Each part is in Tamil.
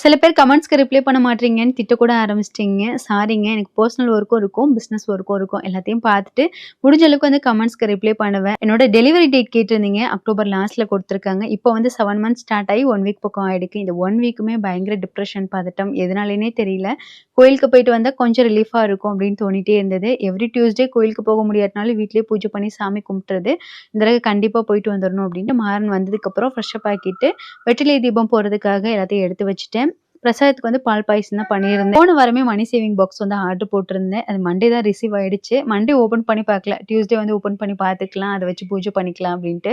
சில பேர் கமெண்ட்ஸ்க்கு ரிப்ளை பண்ண மாட்றீங்கன்னு திட்டக்கூட ஆரம்பிச்சிட்டீங்க. சாரிங்க. எனக்கு பெர்சனல் ஒர்க்கும் இருக்கும், பிசினஸ் ஒர்க்கும் இருக்கும். எல்லாத்தையும் பார்த்துட்டு முடிஞ்ச அளவுக்கு வந்து கமெண்ட்ஸ்க்கு ரிப்ளை பண்ணுவேன். என்னோட டெலிவரி டேட் கேட்டிருந்தீங்க. அக்டோபர் லாஸ்ட்ல குடுத்துருக்காங்க. இப்போ வந்து 7 மந்த்ஸ் ஸ்டார்ட் ஆகி 1 வீக் பக்கம் ஆயிடுக்கு. இந்த 1 வீக்குமே பயங்கர டிப்ரஷன், பதட்டம் எதனாலேன்னே தெரியல. கோயிலுக்கு போயிட்டு வந்தா கொஞ்சம் ரிலீஃபா இருக்கும் அப்படின்னு தோணிட்டே இருந்தது. எவ்ரி டியூஸ்டே கோயிலுக்கு போக முடியாட்டினாலும் வீட்லயே பூஜை பண்ணி சாமி கும்பிட்டுறது. இந்த தடவை கண்டிப்பா போயிட்டு வந்துரணும் அப்படின்ட்டு மாறன் வந்ததுக்கப்புறம் ஃப்ரெஷ் அப் ஆக்கிட்டு வெற்றிலை தீபம் போடுறதுக்காக எல்லாத்தையும் எடுத்து வச்சுட்டேன். பிரசாதத்துக்கு வந்து பால் பாயசம் தான் பண்ணியிருந்தேன். போன வாரமே மணி சேவிங் பாக்ஸ் வந்து ஆர்டர் போட்டிருந்தேன். அது மண்டே தான் ரிசீவ் ஆயிடுச்சு. மண்டே ஓப்பன் பண்ணி பார்க்கல. டியூஸ்டே வந்து ஓப்பன் பண்ணி பார்த்துக்கலாம். அத வச்சு பூஜை பண்ணிக்கலாம் அப்படின்ட்டு.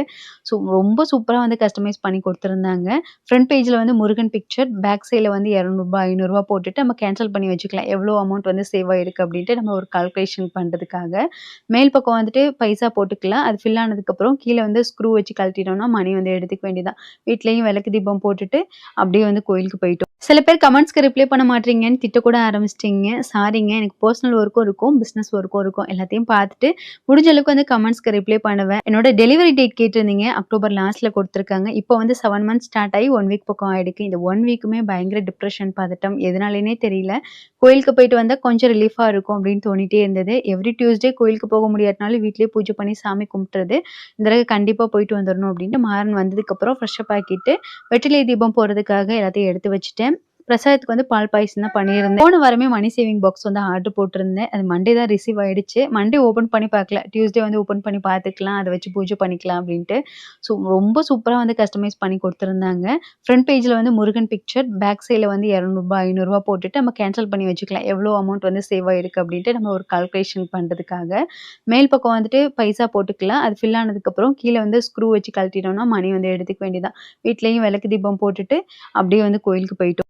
ரொம்ப சூப்பரா வந்து கஸ்டமைஸ் பண்ணி குடுத்துருந்தாங்க. ஃப்ரண்ட் பேஜ்ல வந்து முருகன் பிக்சர், பேக் சைட்ல வந்து ரூ. 200 ரூ. 500 போட்டுட்டு நம்ம கேன்சல் பண்ணி வச்சுக்கலாம். எவ்வளோ அமௌண்ட் வந்து சேவ் ஆயிருக்கு அப்படின்ட்டு நம்ம ஒரு கால்குலேஷன் பண்றதுக்காக. மேல் பக்கம் வந்துட்டு பைசா போட்டுக்கலாம். அது ஃபில் ஆனதுக்கப்புறம் கீழ வந்து ஸ்க்ரூ வச்சு கழட்டிட்டோம்னா மணி வந்து எடுத்துக்க வேண்டியதான். வீட்லயும் விளக்கு தீபம் போட்டுட்டு அப்படியே வந்து கோயிலுக்கு போயிட்டோம். சில பேர் கமெண்ட்ஸ்க்கு ரிப்ளை பண்ண மாட்றீங்கன்னு திட்டக்கூட ஆரம்பிச்சிட்டீங்க. சாரிங்க. எனக்கு பெர்சனல் ஒர்க்கும் இருக்கும், பிசினஸ் ஒர்க்கும் இருக்கும். எல்லாத்தையும் பார்த்துட்டு முடிஞ்ச அளவுக்கு வந்து கமெண்ட்ஸ்க்கு ரிப்ளை பண்ணுவேன். என்னோட டெலிவரி டேட் கேட்டிருந்தீங்க. அக்டோபர் லாஸ்ட்ல குடுத்துருக்காங்க. இப்போ வந்து 7 மந்த்ஸ் ஸ்டார்ட் ஆகி 1 வீக் பக்கம் ஆயிடுக்கு. இந்த 1 வீக்குமே பயங்கர டிப்ரஷன், பதட்டம் எதனாலேன்னே தெரியல. கோயிலுக்கு போயிட்டு வந்தா கொஞ்சம் ரிலீஃபா இருக்கும் அப்படின்னு தோணிட்டே இருந்தது. எவ்ரி டியூஸ்டே கோயிலுக்கு போக முடியாட்டினாலும் வீட்லயே பூஜை பண்ணி சாமி கும்பிட்டுறது. இந்த தடவை கண்டிப்பா போயிட்டு வந்துரணும் அப்படின்ட்டு மாறன் வந்ததுக்கப்புறம் ஃப்ரெஷ் அப் ஆக்கிட்டு வெற்றிலை தீபம் போடுறதுக்காக எல்லாத்தையும் எடுத்து வச்சுட்டேன். பிரசாதத்துக்கு வந்து பால் பாயசம் தான் பண்ணியிருந்தேன். போன வாரமே மணி சேவிங் பாக்ஸ் வந்து ஆர்டர் போட்டிருந்தேன். அது மண்டே தான் ரிசீவ் ஆயிடுச்சு. மண்டே ஓப்பன் பண்ணி பார்க்கல. டியூஸ்டே வந்து ஓப்பன் பண்ணி பார்த்துக்கலாம். அத வச்சு பூஜை பண்ணிக்கலாம் அப்படின்ட்டு. ரொம்ப சூப்பரா வந்து கஸ்டமைஸ் பண்ணி குடுத்துருந்தாங்க. ஃப்ரண்ட் பேஜ்ல வந்து முருகன் பிக்சர், பேக் சைட்ல வந்து ரூ. 200 ரூ. 500 போட்டுட்டு நம்ம கேன்சல் பண்ணி வச்சுக்கலாம். எவ்வளோ அமௌண்ட் வந்து சேவ் ஆயிருக்கு அப்படின்ட்டு நம்ம ஒரு கால்குலேஷன் பண்றதுக்காக. மேல் பக்கம் வந்துட்டு பைசா போட்டுக்கலாம். அது ஃபில் ஆனதுக்கப்புறம் கீழ வந்து ஸ்க்ரூ வச்சு கழட்டிட்டோம்னா மணி வந்து எடுத்துக்க வேண்டியதான். வீட்லயும் விளக்கு தீபம் போட்டுட்டு அப்படியே வந்து கோயிலுக்கு போயிட்டோம்.